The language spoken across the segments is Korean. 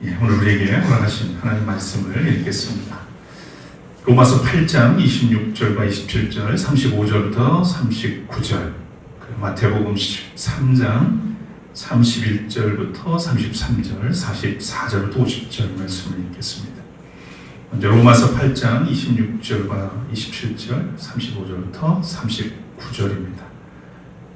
오늘 우리에게 허락하신 하나님 말씀을 읽겠습니다. 로마서 8장 26절과 27절, 35절부터 39절, 마태복음 13장 31절부터 33절, 44절부터 50절 말씀을 읽겠습니다. 먼저 로마서 8장 26절과 27절, 35절부터 39절입니다.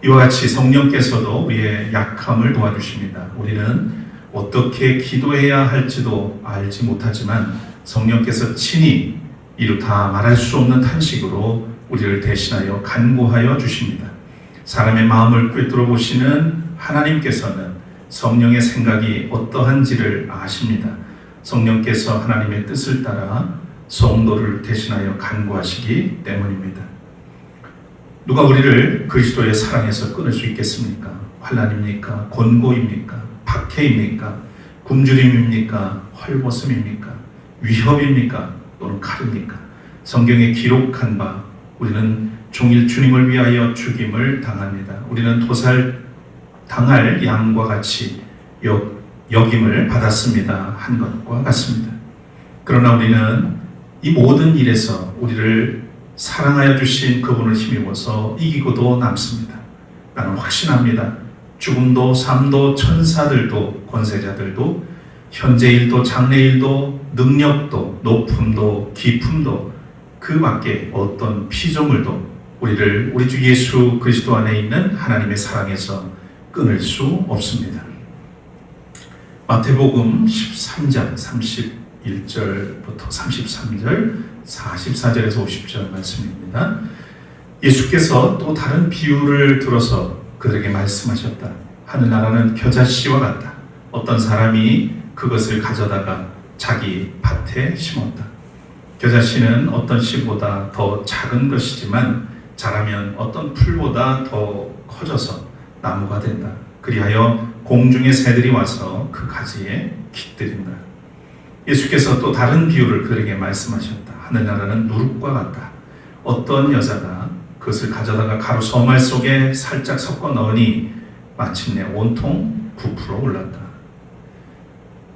이와 같이 성령께서도 우리의 약함을 도와주십니다. 우리는 어떻게 기도해야 할지도 알지 못하지만 성령께서 친히 이루다 말할 수 없는 탄식으로 우리를 대신하여 간구하여 주십니다. 사람의 마음을 꿰뚫어 보시는 하나님께서는 성령의 생각이 어떠한지를 아십니다. 성령께서 하나님의 뜻을 따라 성도를 대신하여 간구하시기 때문입니다. 누가 우리를 그리스도의 사랑에서 끊을 수 있겠습니까? 환난입니까? 곤고입니까? 박해입니까? 굶주림입니까? 헐벗음입니까? 위협입니까? 또는 칼입니까? 성경에 기록한 바 우리는 종일 주님을 위하여 죽임을 당합니다. 우리는 도살당할 양과 같이 여김을 받았습니다. 한 것과 같습니다. 그러나 우리는 이 모든 일에서 우리를 사랑하여 주신 그분을 힘입어서 이기고도 남습니다. 나는 확신합니다. 죽음도 삶도 천사들도 권세자들도 현재일도 장래일도 능력도 높음도 깊음도 그 밖에 어떤 피조물도 우리를 우리 주 예수 그리스도 안에 있는 하나님의 사랑에서 끊을 수 없습니다. 마태복음 13장 31절부터 33절, 44절에서 50절 말씀입니다. 예수께서 또 다른 비유를 들어서 그들에게 말씀하셨다. 하늘나라는 겨자씨와 같다. 어떤 사람이 그것을 가져다가 자기 밭에 심었다. 겨자씨는 어떤 씨보다 더 작은 것이지만 자라면 어떤 풀보다 더 커져서 나무가 된다. 그리하여 공중의 새들이 와서 그 가지에 깃들인다. 예수께서 또 다른 비유를 그들에게 말씀하셨다. 하늘나라는 누룩과 같다. 어떤 여자가 그것을 가져다가 가루 서말 속에 살짝 섞어 넣으니 마침내 온통 부풀어 올랐다.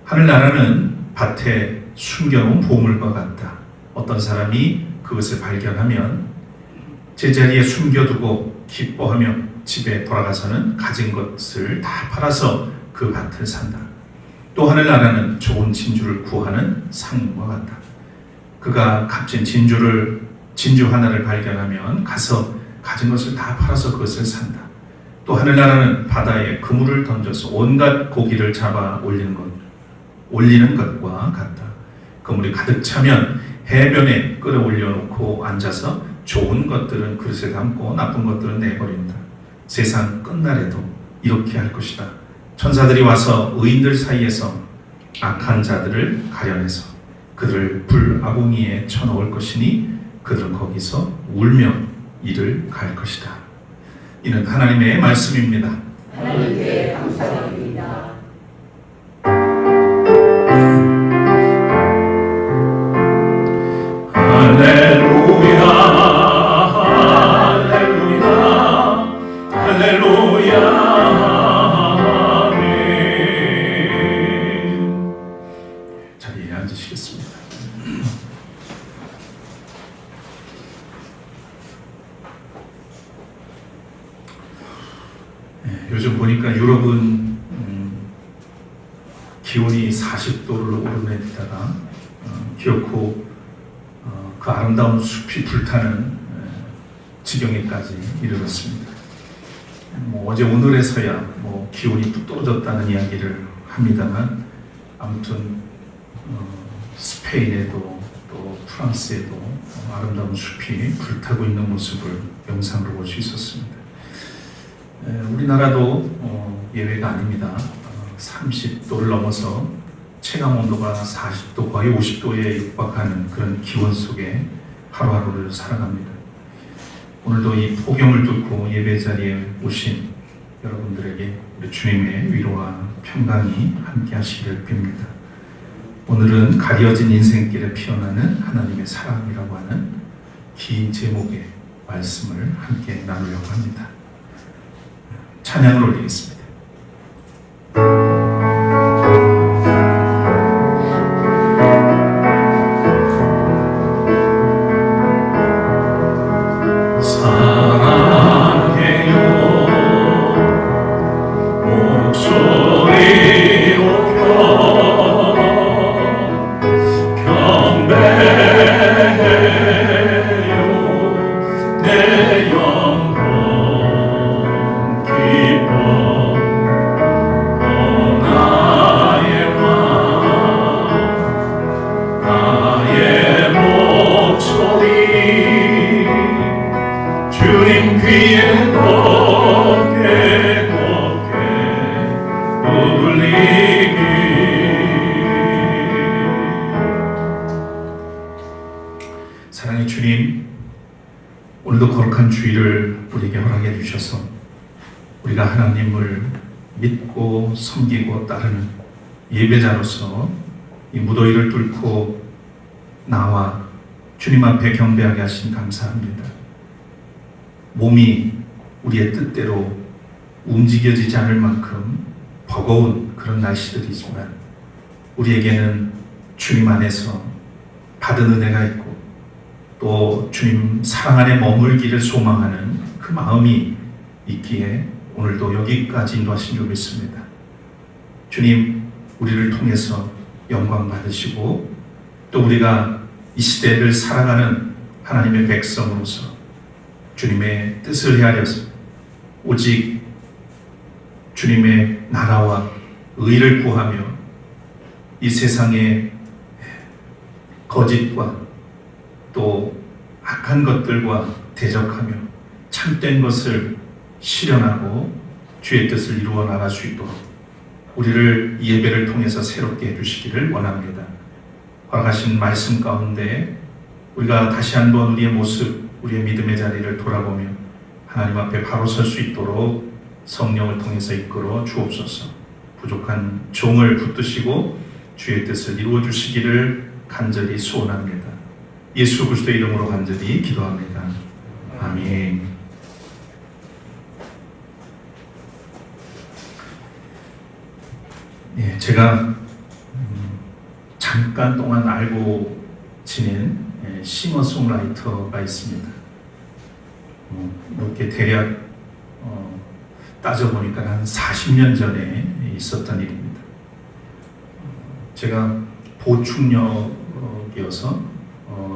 하늘나라는 밭에 숨겨놓은 보물과 같다. 어떤 사람이 그것을 발견하면 제자리에 숨겨두고 기뻐하며 집에 돌아가서는 가진 것을 다 팔아서 그 밭을 산다. 또 하늘나라는 좋은 진주를 구하는 상인과 같다. 그가 값진 진주 하나를 발견하면 가서 가진 것을 다 팔아서 그것을 산다. 또 하늘나라는 바다에 그물을 던져서 온갖 고기를 잡아 올리는 것과 같다. 그물이 가득 차면 해변에 끌어올려 놓고 앉아서 좋은 것들은 그릇에 담고 나쁜 것들은 내버린다. 세상 끝날에도 이렇게 할 것이다. 천사들이 와서 의인들 사이에서 악한 자들을 가려내서 그들을 불아궁이에 쳐넣을 것이니 그들은 거기서 울며 이를 갈 것이다. 이는 하나님의 말씀입니다. 하나님께 감사드립니다. 할렐루야, 할렐루야, 할렐루야. 자리에 앉으시겠습니다. 요즘 보니까 유럽은 기온이 40도를 오르내리다가 기어코 그 아름다운 숲이 불타는 지경에까지 이르렀습니다. 어제 오늘에서야 기온이 뚝 떨어졌다는 이야기를 합니다만 아무튼 스페인에도 또 프랑스에도 아름다운 숲이 불타고 있는 모습을 영상으로 볼 수 있었습니다. 우리나라도 예외가 아닙니다. 30도를 넘어서 체감 온도가 40도 거의 50도에 육박하는 그런 기온 속에 하루하루를 살아갑니다. 오늘도 이 폭염을 뚫고 예배 자리에 오신 여러분들에게 우리 주님의 위로와 평강이 함께 하시기를 빕니다. 오늘은 가려진 인생길에 피어나는 하나님의 사랑이라고 하는 긴 제목의 말씀을 함께 나누려고 합니다. 찬양을 올리겠습니다. 오늘도 거룩한 주일을 우리에게 허락해 주셔서 우리가 하나님을 믿고 섬기고 따르는 예배자로서 이 무더위를 뚫고 나와 주님 앞에 경배하게 하신 감사합니다. 몸이 우리의 뜻대로 움직여지지 않을 만큼 버거운 그런 날씨들이지만 우리에게는 주님 안에서 받은 은혜가 있고 또 주님 사랑 안에 머물기를 소망하는 그 마음이 있기에 오늘도 여기까지 인도하신 줄 믿습니다. 주님, 우리를 통해서 영광 받으시고 또 우리가 이 시대를 살아가는 하나님의 백성으로서 주님의 뜻을 헤아려서 오직 주님의 나라와 의를 구하며 이 세상의 거짓과 또 악한 것들과 대적하며 참된 것을 실현하고 주의 뜻을 이루어 나갈 수 있도록 우리를 이 예배를 통해서 새롭게 해주시기를 원합니다. 허락하신 말씀 가운데 우리가 다시 한번 우리의 모습, 우리의 믿음의 자리를 돌아보며 하나님 앞에 바로 설 수 있도록 성령을 통해서 이끌어 주옵소서. 부족한 종을 붙드시고 주의 뜻을 이루어 주시기를 간절히 소원합니다. 예수 그리스도의 이름으로 간절히 기도합니다. 아멘. 예, 제가 잠깐 동안 알고 지낸 싱어송라이터가 있습니다. 이렇게 대략 따져보니까 한 40년 전에 있었던 일입니다. 제가 보충역이어서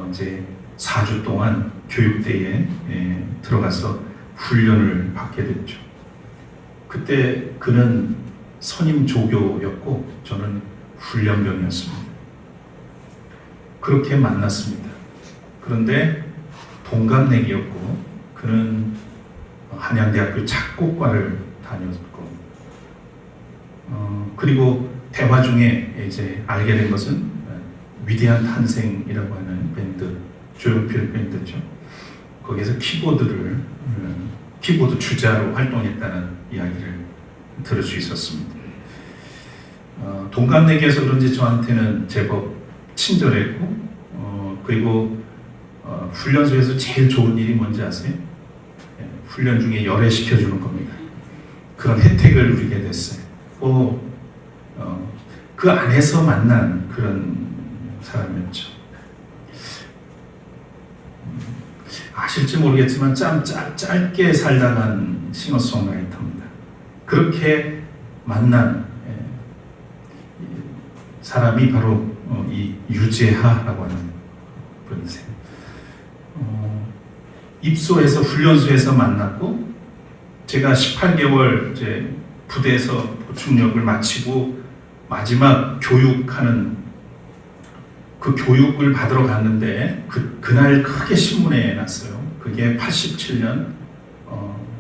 이제 4주 동안 교육대에 들어가서 훈련을 받게 됐죠. 그때 그는 선임 조교였고 저는 훈련병이었습니다. 그렇게 만났습니다. 그런데 동갑내기였고 그는 한양대학교 작곡과를 다녔고 그리고 대화 중에 이제 알게 된 것은 위대한 탄생이라고 하는 밴드, 조용필 밴드죠. 거기에서 키보드 주자로 활동했다는 이야기를 들을 수 있었습니다. 동갑내기여서 그런지 저한테는 제법 친절했고 그리고 훈련소에서 제일 좋은 일이 뭔지 아세요? 훈련 중에 열애시켜주는 겁니다. 그런 혜택을 누리게 됐어요. 그 안에서 만난 그런 사람이었죠. 아실지 모르겠지만 짧게 살다간 싱어송라이터입니다. 그렇게 만난 사람이 바로 이 유재하라고 하는 분이세요. 입소해서 훈련소에서 만났고 제가 18개월 이제 부대에서 보충역을 마치고 마지막 교육하는 그 교육을 받으러 갔는데 그날 크게 신문에 났어요. 그게 87년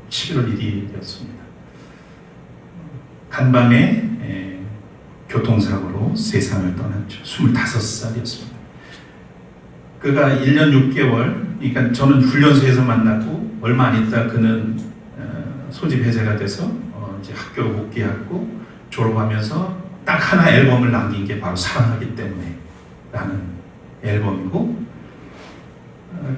11월 1일이었습니다. 간밤에 교통사고로 세상을 떠났죠. 25살이었습니다. 그가 1년 6개월, 그러니까 저는 훈련소에서 만났고 얼마 안 있다 그는 소집 해제가 돼서 이제 학교로 복귀하고 졸업하면서 딱 하나 앨범을 남긴 게 바로 사랑하기 때문에 라는 앨범이고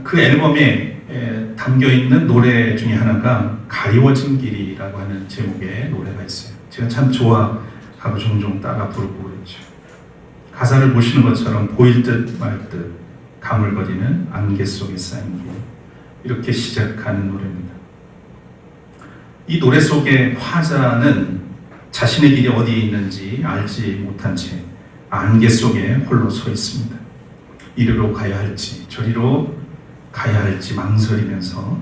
그 앨범에 담겨있는 노래 중에 하나가 가리워진 길이라고 하는 제목의 노래가 있어요. 제가 참 좋아하고 종종 따라 부르고 그랬죠. 가사를 보시는 것처럼 보일 듯 말 듯 가물거리는 안개 속에 쌓인 길, 이렇게 시작하는 노래입니다. 이 노래 속의 화자는 자신의 길이 어디에 있는지 알지 못한 채 안개 속에 홀로 서 있습니다. 이리로 가야 할지 저리로 가야 할지 망설이면서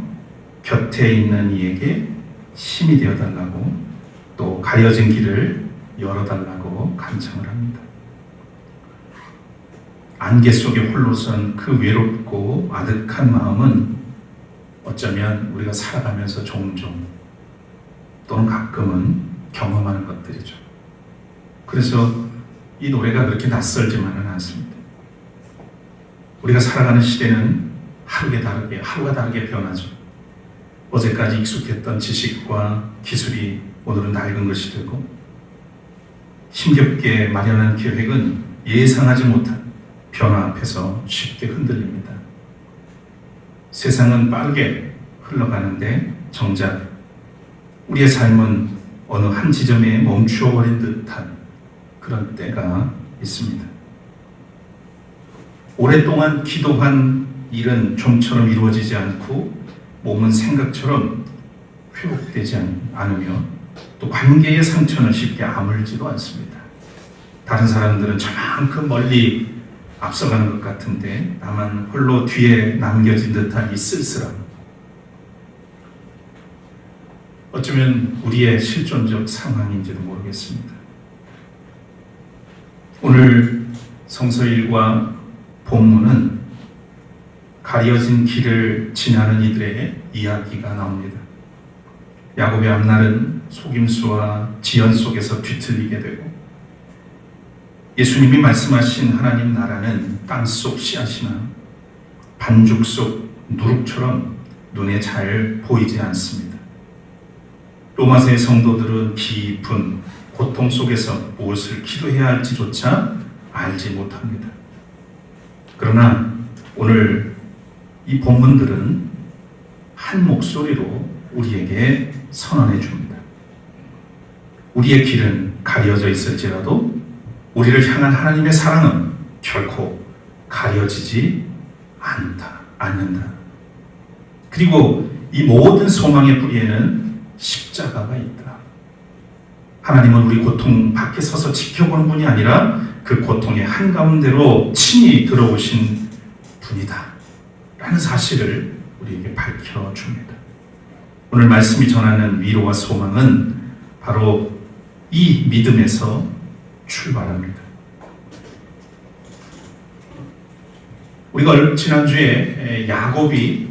곁에 있는 이에게 힘이 되어달라고 또 가려진 길을 열어달라고 간청을 합니다. 안개 속에 홀로 선 그 외롭고 아득한 마음은 어쩌면 우리가 살아가면서 종종 또는 가끔은 경험하는 것들이죠. 그래서 이 노래가 그렇게 낯설지만은 않습니다. 우리가 살아가는 시대는 하루가 다르게 변하죠. 어제까지 익숙했던 지식과 기술이 오늘은 낡은 것이 되고, 힘겹게 마련한 계획은 예상하지 못한 변화 앞에서 쉽게 흔들립니다. 세상은 빠르게 흘러가는데 정작 우리의 삶은 어느 한 지점에 멈추어버린 듯한 그런 때가 있습니다. 오랫동안 기도한 일은 좀처럼 이루어지지 않고 몸은 생각처럼 회복되지 않으며 또 관계의 상처는 쉽게 아물지도 않습니다. 다른 사람들은 저만큼 멀리 앞서가는 것 같은데 나만 홀로 뒤에 남겨진 듯한 이 쓸쓸함, 어쩌면 우리의 실존적 상황인지도 모르겠습니다. 오늘 성서일과 본문은 가려진 길을 지나는 이들의 이야기가 나옵니다. 야곱의 앞날은 속임수와 지연 속에서 뒤틀리게 되고, 예수님이 말씀하신 하나님 나라는 땅속 씨앗이나 반죽 속 누룩처럼 눈에 잘 보이지 않습니다. 로마서의 성도들은 깊은 고통 속에서 무엇을 기도해야 할지조차 알지 못합니다. 그러나 오늘 이 본문들은 한 목소리로 우리에게 선언해 줍니다. 우리의 길은 가려져 있을지라도 우리를 향한 하나님의 사랑은 결코 가려지지 않는다. 그리고 이 모든 소망의 뿌리에는 십자가가 있다. 하나님은 우리 고통 밖에 서서 지켜보는 분이 아니라 그 고통의 한가운데로 친히 들어오신 분이다 라는 사실을 우리에게 밝혀줍니다. 오늘 말씀이 전하는 위로와 소망은 바로 이 믿음에서 출발합니다. 우리가 지난주에 야곱이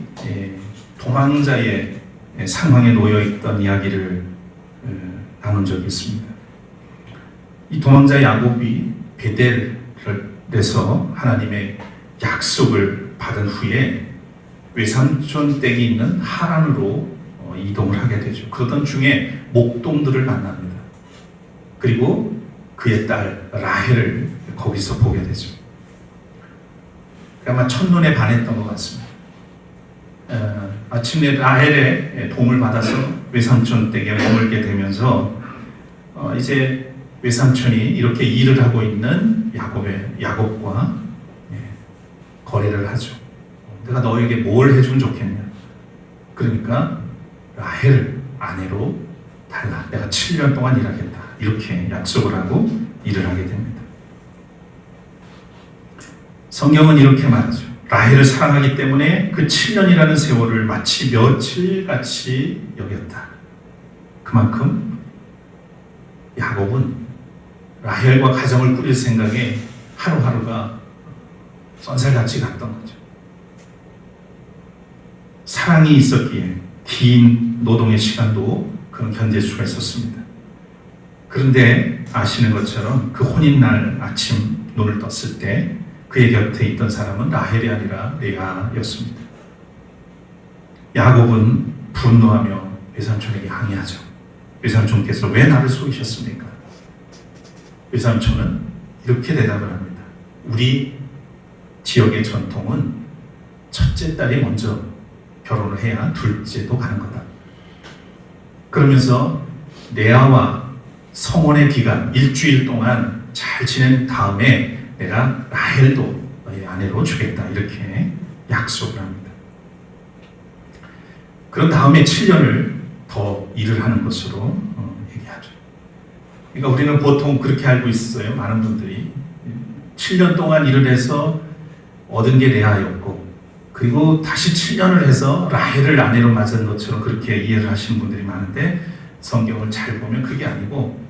도망자의 상황에 놓여있던 이야기를 나눈 적이 있습니다. 이 도망자 야곱이 베델에서 하나님의 약속을 받은 후에 외삼촌 댁이 있는 하란으로 이동을 하게 되죠. 그러던 중에 목동들을 만납니다. 그리고 그의 딸 라헬을 거기서 보게 되죠. 아마 첫눈에 반했던 것 같습니다. 아침에 라헬의 도움을 받아서 외삼촌 댁에 머물게 되면서 이제 외삼촌이 이렇게 일을 하고 있는 야곱과 거래를 하죠. 내가 너에게 뭘 해주면 좋겠냐? 그러니까 라헬을 아내로 달라. 내가 7년 동안 일하겠다. 이렇게 약속을 하고 일을 하게 됩니다. 성경은 이렇게 말하죠. 라헬을 사랑하기 때문에 그 7년이라는 세월을 마치 며칠같이 여겼다. 그만큼 야곱은 라헬과 가정을 꾸릴 생각에 하루하루가 쏜살같이 갔던 거죠. 사랑이 있었기에 긴 노동의 시간도 그는 견딜 수가 있었습니다. 그런데 아시는 것처럼 그 혼인날 아침 눈을 떴을 때 그의 곁에 있던 사람은 라헬이 아니라 레아였습니다. 야곱은 분노하며 외삼촌에게 항의하죠. 외삼촌께서 왜 나를 속이셨습니까? 외삼촌은 이렇게 대답을 합니다. 우리 지역의 전통은 첫째 딸이 먼저 결혼을 해야 둘째도 가는 거다. 그러면서 레아와 성혼의 기간 일주일 동안 잘 지낸 다음에 내가 라헬도 너의 아내로 주겠다 이렇게 약속을 합니다. 그런 다음에 7년을 더 일을 하는 것으로 얘기하죠. 그러니까 우리는 보통 그렇게 알고 있어요. 많은 분들이 7년 동안 일을 해서 얻은 게 레아였고 그리고 다시 7년을 해서 라헬을 아내로 맞은 것처럼 그렇게 이해를 하시는 분들이 많은데 성경을 잘 보면 그게 아니고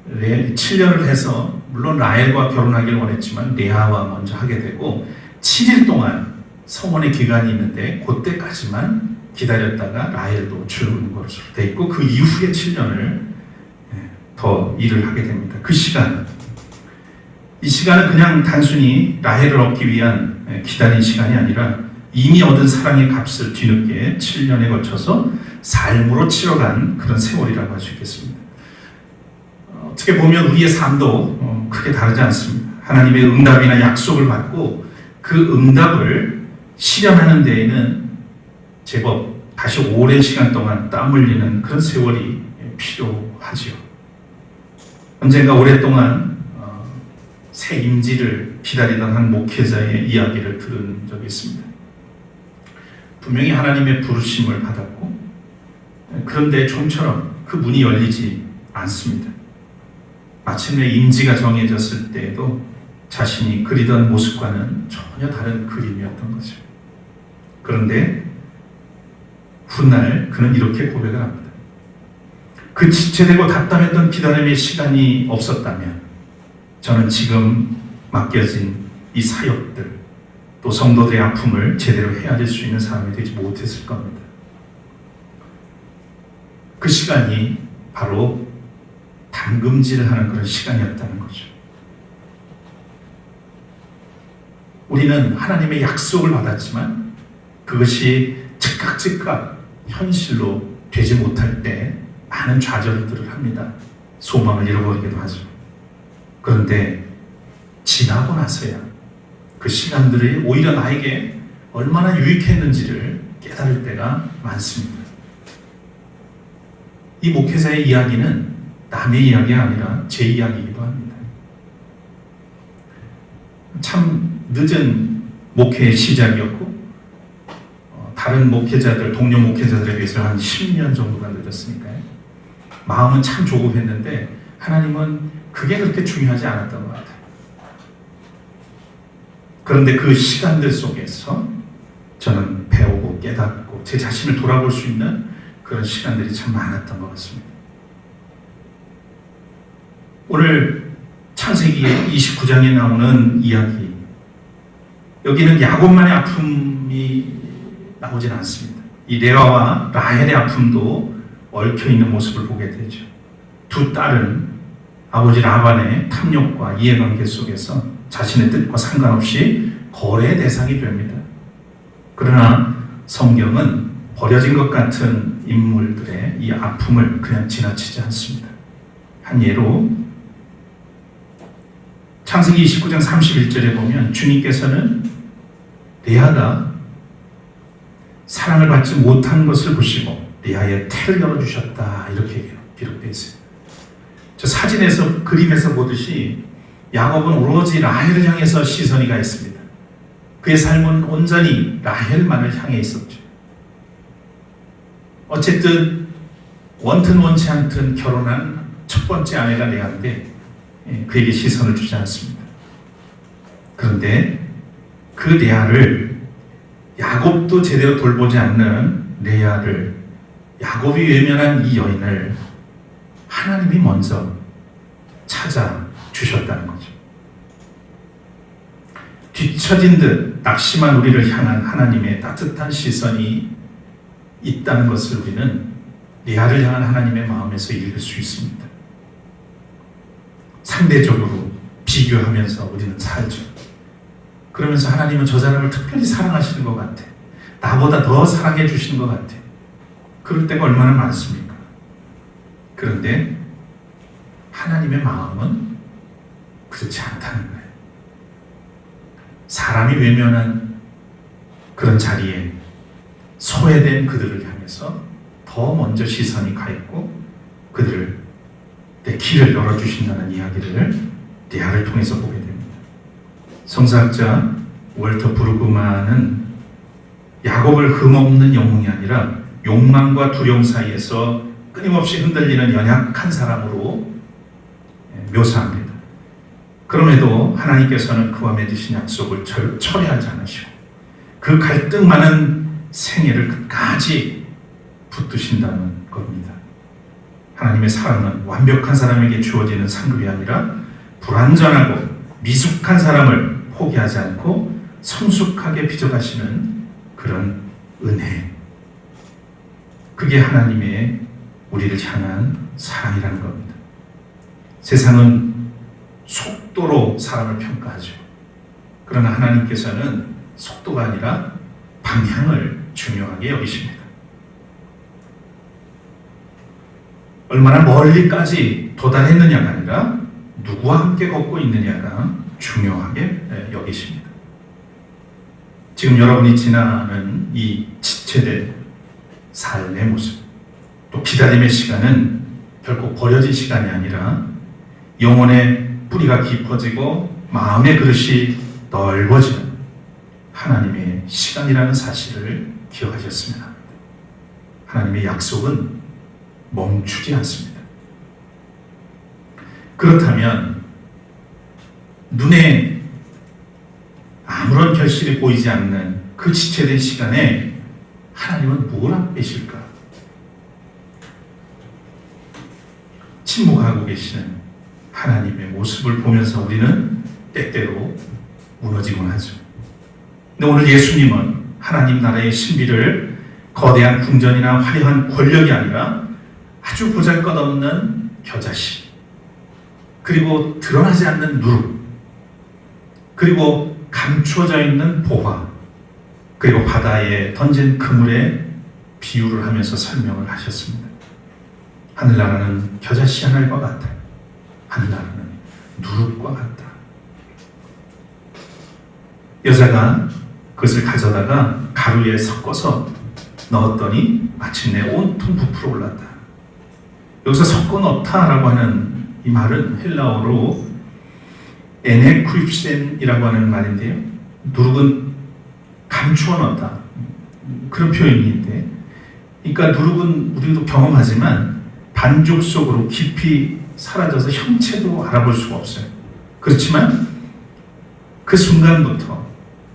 7년을 해서 물론 라헬과 결혼하기를 원했지만 레아와 먼저 하게 되고 7일 동안 성혼의 기간이 있는데 그때까지만 기다렸다가 라헬도 주는 것으로 돼 있고 그 이후에 7년을 더 일을 하게 됩니다. 그 시간, 이 시간은 그냥 단순히 라헬을 얻기 위한 기다린 시간이 아니라 이미 얻은 사랑의 값을 뒤늦게 7년에 걸쳐서 삶으로 치러간 그런 세월이라고 할 수 있겠습니다. 어떻게 보면 우리의 삶도 크게 다르지 않습니다. 하나님의 응답이나 약속을 받고 그 응답을 실현하는 데에는 제법 다시 오랜 시간 동안 땀 흘리는 그런 세월이 필요하지요. 언젠가 오랫동안 새 임지를 기다리던 한 목회자의 이야기를 들은 적이 있습니다. 분명히 하나님의 부르심을 받았고, 그런데 좀처럼 그 문이 열리지 않습니다. 마침내 임지가 정해졌을 때에도 자신이 그리던 모습과는 전혀 다른 그림이었던 거죠. 그런데 훗날 그는 이렇게 고백을 합니다. 그 지체되고 답답했던 기다림의 시간이 없었다면 저는 지금 맡겨진 이 사역들, 또 성도들의 아픔을 제대로 헤아릴 수 있는 사람이 되지 못했을 겁니다. 그 시간이 바로 담금질을 하는 그런 시간이었다는 거죠. 우리는 하나님의 약속을 받았지만 그것이 즉각 현실로 되지 못할 때 많은 좌절들을 합니다. 소망을 잃어버리기도 하죠. 그런데 지나고 나서야 그 시간들이 오히려 나에게 얼마나 유익했는지를 깨달을 때가 많습니다. 이 목회자의 이야기는 남의 이야기가 아니라 제 이야기이기도 합니다. 참 늦은 목회의 시작이었고, 다른 목회자들, 동료 목회자들에 비해서 한 10년 정도가 늦었으니까요. 마음은 참 조급했는데 하나님은 그게 그렇게 중요하지 않았던 것 같아요. 그런데 그 시간들 속에서 저는 배우고 깨닫고 제 자신을 돌아볼 수 있는 그런 시간들이 참 많았던 것 같습니다. 오늘 창세기의 29장에 나오는 이야기, 여기는 야곱만의 아픔이 나오진 않습니다. 이 레아와 라헬의 아픔도 얽혀있는 모습을 보게 되죠. 두 딸은 아버지 라반의 탐욕과 이해관계 속에서 자신의 뜻과 상관없이 거래의 대상이 됩니다. 그러나 성경은 버려진 것 같은 인물들의 이 아픔을 그냥 지나치지 않습니다. 한 예로 창세기 29장 31절에 보면 주님께서는 레아가 사랑을 받지 못한 것을 보시고 레아의 태를 열어주셨다, 이렇게 기록되어 있습니다. 저 사진에서, 그림에서 보듯이 야곱은 오로지 라헬을 향해서 시선이 가 있습니다. 그의 삶은 온전히 라헬만을 향해 있었죠. 어쨌든 원튼 원치 않든 결혼한 첫 번째 아내가 레아인데 그에게 시선을 주지 않습니다. 그런데 그 레아를, 야곱도 제대로 돌보지 않는 레아를, 야곱이 외면한 이 여인을 하나님이 먼저 찾아주셨다는 거죠. 뒤처진 듯 낙심한 우리를 향한 하나님의 따뜻한 시선이 있다는 것을 우리는 레아를 향한 하나님의 마음에서 읽을 수 있습니다. 상대적으로 비교하면서 우리는 살죠. 그러면서 하나님은 저 사람을 특별히 사랑하시는 것 같아, 나보다 더 사랑해 주시는 것 같아, 그럴 때가 얼마나 많습니까? 그런데 하나님의 마음은 그렇지 않다는 거예요. 사람이 외면한 그런 자리에 소외된 그들을 향해서 더 먼저 시선이 가 있고 그들을, 내 길을 열어주신다는 이야기를 레아를 통해서 보게 됩니다. 성사학자 월터 브루그만은 야곱을 흠없는 영웅이 아니라 욕망과 두려움 사이에서 끊임없이 흔들리는 연약한 사람으로 묘사합니다. 그럼에도 하나님께서는 그와 맺으신 약속을 철회하지 않으시고 그 갈등 많은 생애를 끝까지 붙드신다는 겁니다. 하나님의 사랑은 완벽한 사람에게 주어지는 상급이 아니라 불완전하고 미숙한 사람을 포기하지 않고 성숙하게 빚어가시는 그런 은혜, 그게 하나님의 우리를 향한 사랑이라는 겁니다. 세상은 속도로 사람을 평가하죠. 그러나 하나님께서는 속도가 아니라 방향을 중요하게 여기십니다. 얼마나 멀리까지 도달했느냐가 아니라 누구와 함께 걷고 있느냐가 중요하게 여기십니다. 지금 여러분이 지나는 이 지체된 삶의 모습, 또 기다림의 시간은 결코 버려진 시간이 아니라 영혼의 뿌리가 깊어지고 마음의 그릇이 넓어지는 하나님의 시간이라는 사실을 기억하셨으면 합니다. 하나님의 약속은 멈추지 않습니다. 그렇다면 눈에 아무런 결실이 보이지 않는 그 지체된 시간에 하나님은 뭘 하고 계실까? 침묵하고 계시는 하나님의 모습을 보면서 우리는 때때로 무너지곤 하죠. 근데 오늘 예수님은 하나님 나라의 신비를 거대한 궁전이나 화려한 권력이 아니라 아주 보잘것없는 겨자씨, 그리고 드러나지 않는 누룩, 그리고 감춰져 있는 보화, 그리고 바다에 던진 그물에 비유를 하면서 설명을 하셨습니다. 하늘나라는 겨자씨 하늘과 같다. 하늘나라는 누룩과 같다. 여자가 그것을 가져다가 가루에 섞어서 넣었더니 마침내 온통 부풀어 올랐다. 여기서 섞어 넣다라고 하는 이 말은 헬라어로 에네크립센이라고 하는 말인데요. 누룩은 감추어 넣다. 그런 표현인데, 그러니까 누룩은 우리도 경험하지만 반죽 속으로 깊이 사라져서 형체도 알아볼 수가 없어요. 그렇지만 그 순간부터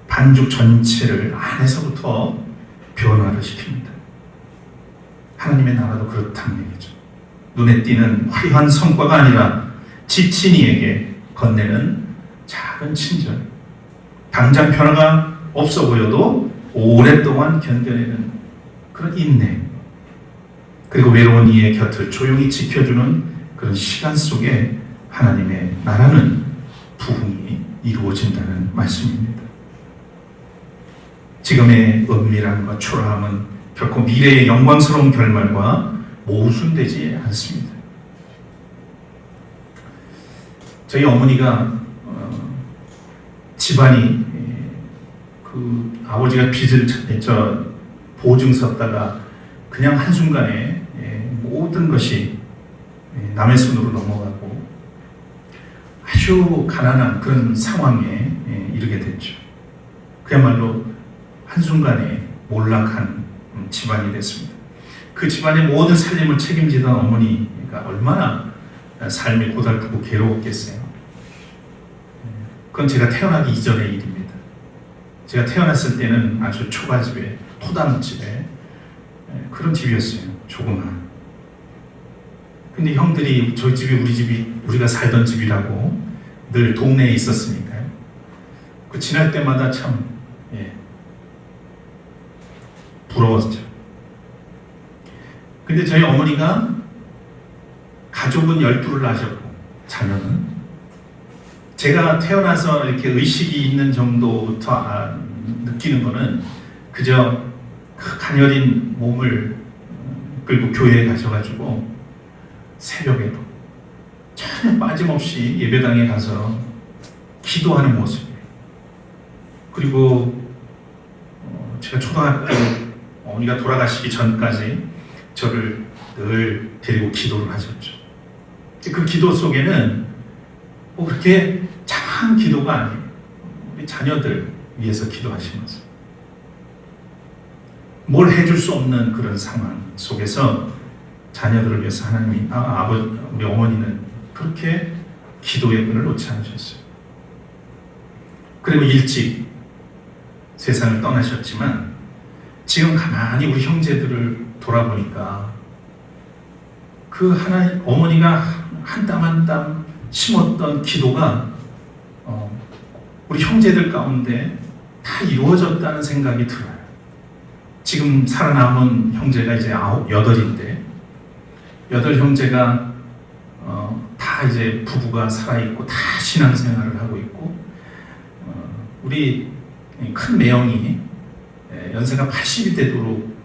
반죽 전체를 안에서부터 변화를 시킵니다. 하나님의 나라도 그렇다는 얘기죠. 눈에 띄는 화려한 성과가 아니라 지친 이에게 건네는 작은 친절, 당장 변화가 없어 보여도 오랫동안 견뎌내는 그런 인내, 그리고 외로운 이의 곁을 조용히 지켜주는 그런 시간 속에 하나님의 나라는 부흥이 이루어진다는 말씀입니다. 지금의 은밀함과 초라함은 결코 미래의 영광스러운 결말과 모순되지 않습니다. 저희 어머니가 집안이 그 아버지가 빚을 보증 섰다가 그냥 한순간에 모든 것이 남의 손으로 넘어가고 아주 가난한 그런 상황에 이르게 됐죠. 그야말로 한순간에 몰락한 집안이 됐습니다. 그 집안의 모든 살림을 책임지던 어머니가 얼마나 삶이 고달프고 괴로웠겠어요. 그건 제가 태어나기 이전의 일입니다. 제가 태어났을 때는 아주 초가집에, 토담집에 그런 집이었어요. 조그만. 근데 형들이 저희 집이 우리 집이 우리가 살던 집이라고 늘 동네에 있었으니까요. 그 지날 때마다 참 부러웠죠. 근데 저희 어머니가 가족은 12를 낳으셨고 자녀는 제가 태어나서 이렇게 의식이 있는 정도부터 느끼는 거는 그저 그 가녀린 몸을 끌고 교회에 가셔가지고 새벽에도 전혀 빠짐없이 예배당에 가서 기도하는 모습이에요. 그리고 제가 초등학교 어머니가 돌아가시기 전까지 저를 늘 데리고 기도를 하셨죠. 그 기도 속에는 그렇게 장한 기도가 아니에요. 우리 자녀들 위해서 기도하시면서 뭘 해줄 수 없는 그런 상황 속에서 자녀들을 위해서 하나님이 우리 어머니는 그렇게 기도의 끈을 놓지 않으셨어요. 그리고 일찍 세상을 떠나셨지만 지금 가만히 우리 형제들을 돌아보니까 그 하나님 어머니가 한 땀 한 땀 심었던 기도가 우리 형제들 가운데 다 이루어졌다는 생각이 들어요. 지금 살아남은 형제가 이제 8인데 8 형제가 다 이제 부부가 살아있고 다 신앙생활을 하고 있고 우리 큰 매형이 연세가 80이 되도록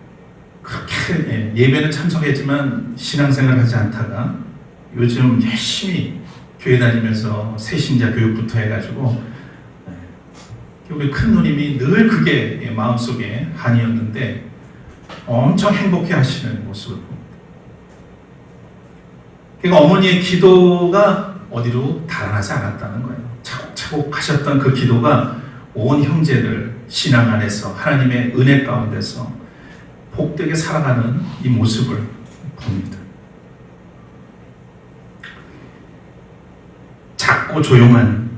그렇게 예배는 참석했지만 신앙생활 하지 않다가 요즘 열심히 교회 다니면서 새신자 교육부터 해가지고 우리 큰 누님이 늘 그게 마음속에 한이었는데 엄청 행복해 하시는 모습을 봅니다. 그러니까 어머니의 기도가 어디로 달아나지 않았다는 거예요. 차곡차곡 하셨던 그 기도가 온 형제를 신앙 안에서 하나님의 은혜 가운데서 복되게 살아가는 이 모습을 봅니다. 작고 조용한,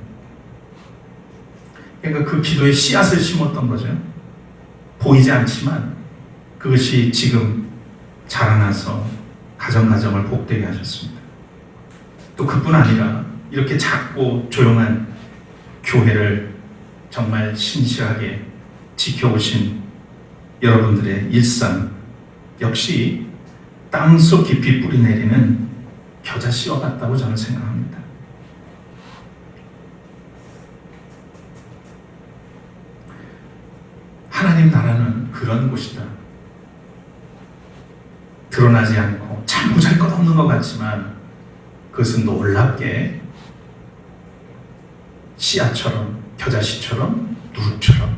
그러니까 그 기도에 씨앗을 심었던 거죠. 보이지 않지만 그것이 지금 자라나서 가정가정을 복되게 하셨습니다. 또 그뿐 아니라 이렇게 작고 조용한 교회를 정말 신실하게 지켜오신 여러분들의 일상 역시 땅속 깊이 뿌리내리는 겨자씨와 같다고 저는 생각합니다. 하나님 나라는 그런 곳이다. 드러나지 않고 참 보잘것없는 것 같지만 그것은 놀랍게 씨앗처럼, 겨자씨처럼, 누룩처럼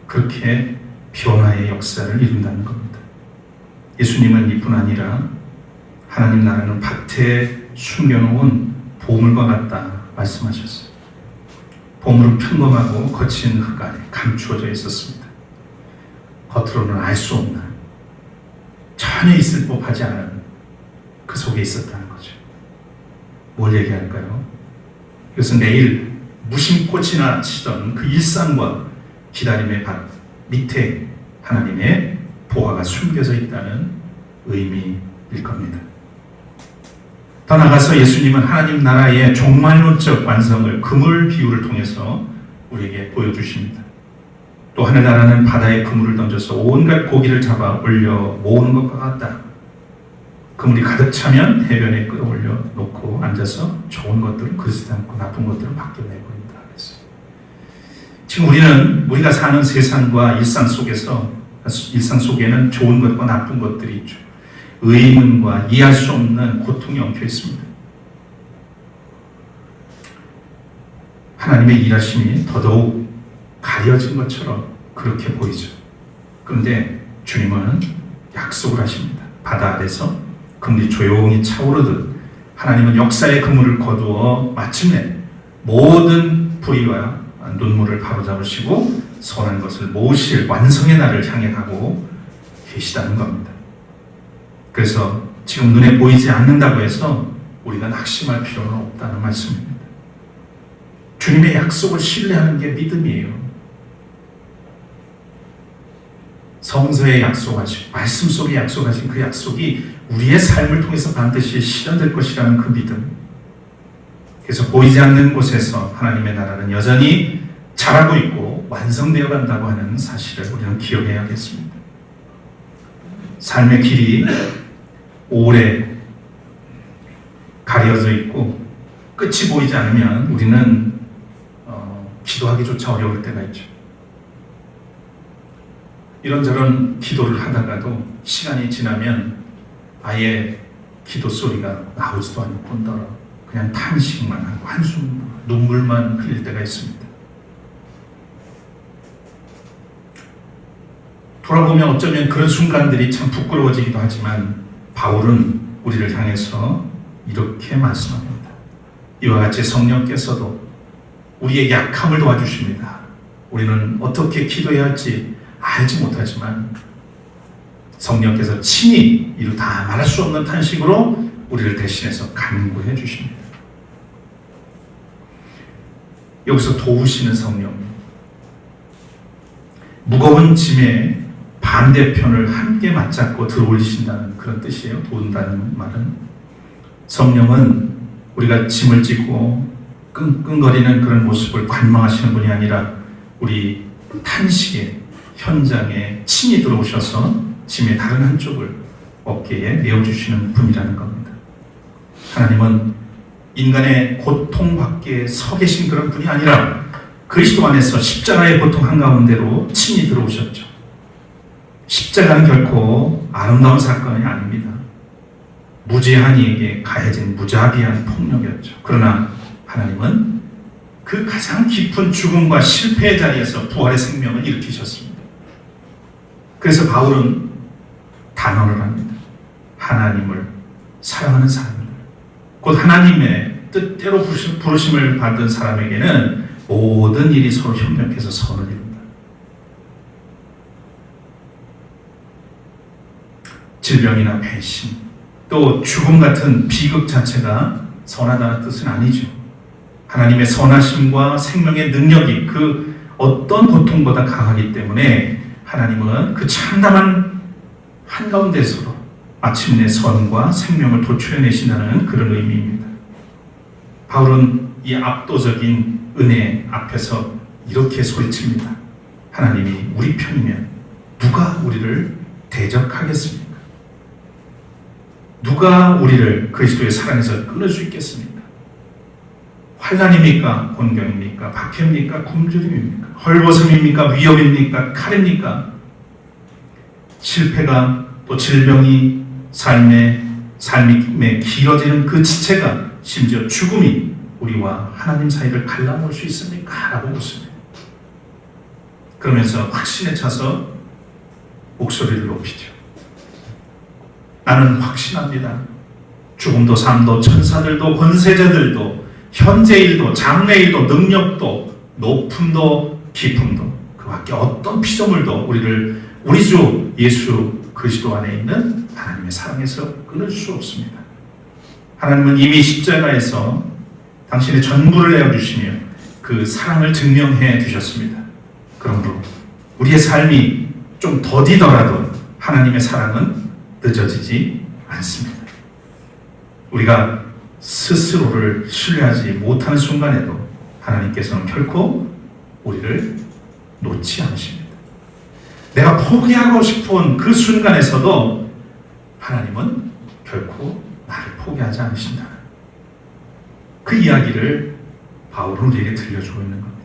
그렇게 변화의 역사를 이룬다는 겁니다. 예수님은 이뿐 아니라 하나님 나라는 밭에 숨겨놓은 보물과 같다 말씀하셨어요. 보물은 평범하고 거친 흙 안에 감추어져 있었습니다. 겉으로는 알 수 없는, 전혀 있을 법하지 않은 그 속에 있었다는 거죠. 뭘 얘기할까요? 이것은 내일 무심꽃이나 치던 그 일상과 기다림의 밭 밑에 하나님의 보화가 숨겨져 있다는 의미일 겁니다. 더 나아가서 예수님은 하나님 나라의 종말론적 완성을 그물 비유를 통해서 우리에게 보여주십니다. 또 하늘나라는 바다에 그물을 던져서 온갖 고기를 잡아 올려 모으는 것과 같다. 그물이 가득 차면 해변에 끌어올려 놓고 앉아서 좋은 것들은 그릇에 담고 나쁜 것들은 밖에 내버린다 그랬어요. 지금 우리가 사는 세상과 일상 속에는 좋은 것과 나쁜 것들이 있죠. 의문과 이해할 수 없는 고통이 엉켜 있습니다. 하나님의 일하심이 더더욱 가려진 것처럼 그렇게 보이죠. 그런데 주님은 약속을 하십니다. 바다 아래서 그물이 조용히 차오르듯 하나님은 역사의 그물을 거두어 마침내 모든 불의와 눈물을 바로잡으시고 선한 것을 모으실 완성의 날을 향해 가고 계시다는 겁니다. 그래서 지금 눈에 보이지 않는다고 해서 우리가 낙심할 필요는 없다는 말씀입니다. 주님의 약속을 신뢰하는 게 믿음이에요. 성서에 약속하신, 말씀 속에 약속하신 그 약속이 우리의 삶을 통해서 반드시 실현될 것이라는 그 믿음. 그래서 보이지 않는 곳에서 하나님의 나라는 여전히 자라고 있고 완성되어 간다고 하는 사실을 우리는 기억해야겠습니다. 삶의 길이 오래 가려져 있고 끝이 보이지 않으면 우리는 기도하기조차 어려울 때가 있죠. 이런저런 기도를 하다가도 시간이 지나면 아예 기도 소리가 나오지도 않을 뿐더러 그냥 탄식만 하고 한숨, 눈물만 흘릴 때가 있습니다. 돌아보면 어쩌면 그런 순간들이 참 부끄러워지기도 하지만 바울은 우리를 향해서 이렇게 말씀합니다. 이와 같이 성령께서도 우리의 약함을 도와주십니다. 우리는 어떻게 기도해야 할지 알지 못하지만 성령께서 친히 이루 다 말할 수 없는 탄식으로 우리를 대신해서 간구해 주십니다. 여기서 도우시는 성령, 무거운 짐의 반대편을 함께 맞잡고 들어올리신다는 그런 뜻이에요. 도운다는 말은. 성령은 우리가 짐을 지고 끙끙거리는 그런 모습을 관망하시는 분이 아니라 우리 탄식의 현장에 친히 들어오셔서 짐의 다른 한쪽을 어깨에 내어주시는 분이라는 겁니다. 하나님은 인간의 고통 밖에 서 계신 그런 분이 아니라 그리스도 안에서 십자가의 고통 한가운데로 친히 들어오셨죠. 십자가는 결코 아름다운 사건이 아닙니다. 무죄한 이에게 가해진 무자비한 폭력이었죠. 그러나 하나님은 그 가장 깊은 죽음과 실패의 자리에서 부활의 생명을 일으키셨습니다. 그래서 바울은 단언을 합니다. 하나님을 사랑하는 사람들, 곧 하나님의 뜻대로 부르심을 받은 사람에게는 모든 일이 서로 협력해서 선을 이룬다. 질병이나 배신, 또 죽음 같은 비극 자체가 선하다는 뜻은 아니죠. 하나님의 선하심과 생명의 능력이 그 어떤 고통보다 강하기 때문에 하나님은 그 참담한 한가운데서도 마침내 선과 생명을 도출해내신다는 그런 의미입니다. 바울은 이 압도적인 은혜 앞에서 이렇게 소리칩니다. 하나님이 우리 편이면 누가 우리를 대적하겠습니까? 누가 우리를 그리스도의 사랑에서 끊을 수 있겠습니까? 환난입니까? 곤경입니까? 박해입니까? 굶주림입니까? 헐벗음입니까? 위협입니까? 칼입니까? 실패가 또 질병이 삶의 길어지는 그 지체가 심지어 죽음이 우리와 하나님 사이를 갈라놓을 수 있습니까? 라고 묻습니다. 그러면서 확신에 차서 목소리를 높이죠. 나는 확신합니다. 죽음도 삶도 천사들도 권세자들도 현재일도 장래일도 능력도 높음도 깊음도 그 밖에 어떤 피조물도 우리를 우리 주 예수 그리스도 안에 있는 하나님의 사랑에서 끊을 수 없습니다. 하나님은 이미 십자가에서 당신의 전부를 내어주시며 그 사랑을 증명해 주셨습니다. 그러므로 우리의 삶이 좀 더디더라도 하나님의 사랑은 늦어지지 않습니다. 우리가 스스로를 신뢰하지 못하는 순간에도 하나님께서는 결코 우리를 놓지 않으십니다. 내가 포기하고 싶은 그 순간에서도 하나님은 결코 나를 포기하지 않으신다. 그 이야기를 바울은 우리에게 들려주고 있는 겁니다.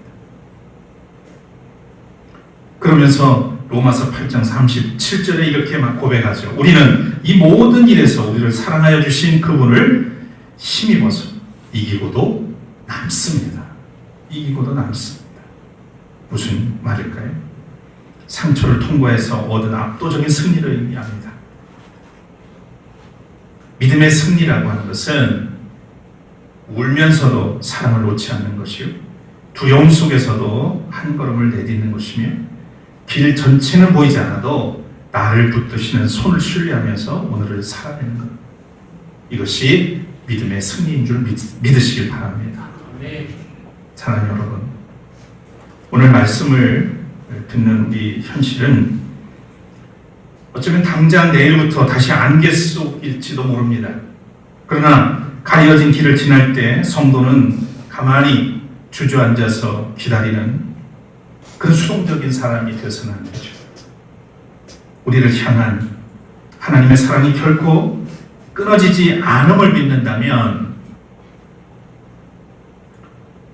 그러면서 로마서 8장 37절에 이렇게 막 고백하죠. 우리는 이 모든 일에서 우리를 사랑하여 주신 그분을 힘입어서 이기고도 남습니다. 이기고도 남습니다. 무슨 말일까요? 상처를 통과해서 얻은 압도적인 승리를 의미합니다. 믿음의 승리라고 하는 것은 울면서도 사랑을 놓지 않는 것이요, 두려움 속에서도 한 걸음을 내딛는 것이며, 길 전체는 보이지 않아도 나를 붙드시는 손을 신뢰하면서 오늘을 살아내는 것, 이것이 믿음의 승리인 줄 믿으시길 바랍니다. 사랑하는 여러분, 오늘 말씀을 듣는 우리 현실은 어쩌면 당장 내일부터 다시 안개 속일지도 모릅니다. 그러나 가려진 길을 지날 때 성도는 가만히 주저앉아서 기다리는 그런 수동적인 사람이 되어서는 안 되죠. 우리를 향한 하나님의 사랑이 결코 끊어지지 않음을 믿는다면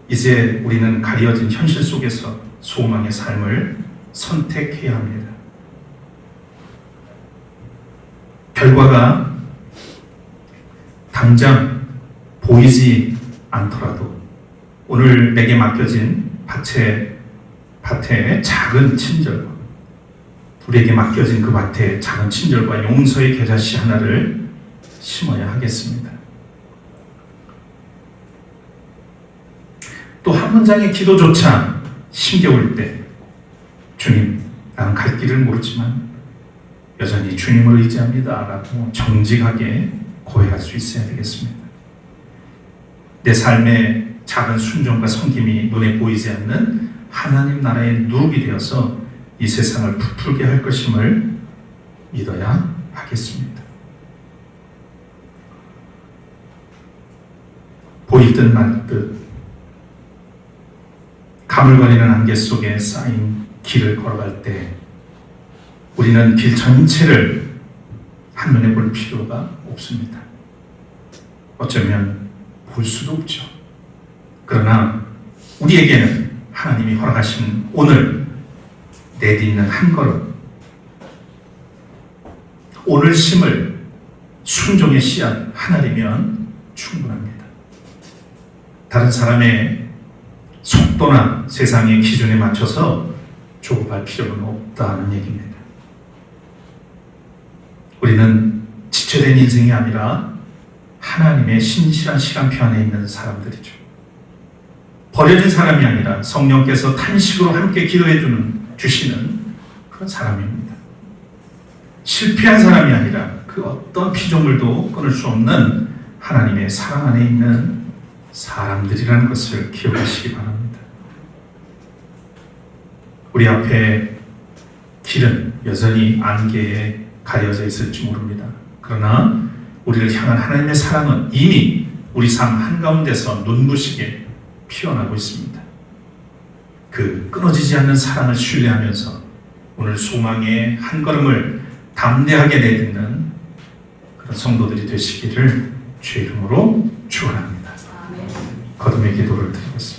이제 우리는 가려진 현실 속에서 소망의 삶을 선택해야 합니다. 결과가 당장 보이지 않더라도 오늘 내게 맡겨진 밭의 작은 친절과 우리에게 맡겨진 그 밭의 작은 친절과 용서의 겨자씨 하나를 심어야 하겠습니다. 또 한 문장의 기도조차 힘겨울 때 주님, 나는 갈 길을 모르지만 여전히 주님을 의지합니다 라고 정직하게 고백할 수 있어야 되겠습니다. 내 삶의 작은 순종과 섬김이 눈에 보이지 않는 하나님 나라의 누룩이 되어서 이 세상을 부풀게 할 것임을 믿어야 하겠습니다. 보일 듯 말 듯 가물거리는 안개 속에 쌓인 길을 걸어갈 때 우리는 길 전체를 한눈에 볼 필요가 없습니다. 어쩌면 볼 수도 없죠. 그러나 우리에게는 하나님이 허락하신 오늘 내딛는 한 걸음, 오늘 심을 순종의 씨앗 하나이면 충분합니다. 다른 사람의 속도나 세상의 기준에 맞춰서 조급할 필요는 없다는 얘기입니다. 우리는 지체된 인생이 아니라 하나님의 신실한 시간표 안에 있는 사람들이죠. 버려진 사람이 아니라 성령께서 탄식으로 함께 기도해 주시는 그런 사람입니다. 실패한 사람이 아니라 그 어떤 피조물도 끊을 수 없는 하나님의 사랑 안에 있는 사람들이라는 것을 기억하시기 바랍니다. 우리 앞에 길은 여전히 안개에 가려져 있을지 모릅니다. 그러나 우리를 향한 하나님의 사랑은 이미 우리 삶 한가운데서 눈부시게 피어나고 있습니다. 그 끊어지지 않는 사랑을 신뢰하면서 오늘 소망의 한 걸음을 담대하게 내딛는 그런 성도들이 되시기를 주의 이름으로 축원합니다. 거듭의 기도를 드리겠습니다.